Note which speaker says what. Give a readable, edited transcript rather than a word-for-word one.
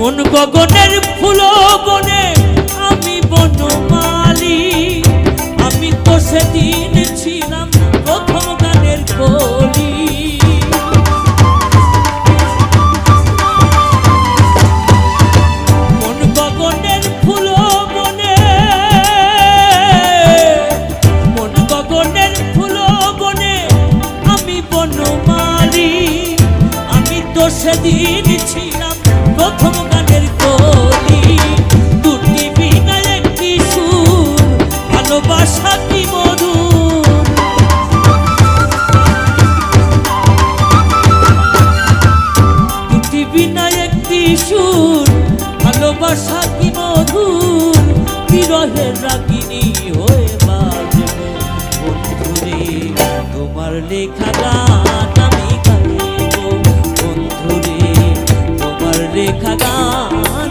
Speaker 1: মন গগনের ফুল বনে আমি বনমালী, আমি তো সেদিন ছিলাম প্রথম গানের কলি। মন গগনের ফুল বনে, মন গগনের ফুল বনে আমি বনমালী, আমি তো সেদিন ছিলাম প্রথম গানের কলি। দুটি বিনা একটি সুর, ভালোবাসা কি মধুর। দুটি বিনা একটি সুর, ভালোবাসা কি মধুর। বিরহের রাগিনী হয়ে বাজব বন্ধুরে তোমার লেখা গান আমি গাইব, বন্ধুরে তোমার লেখা গান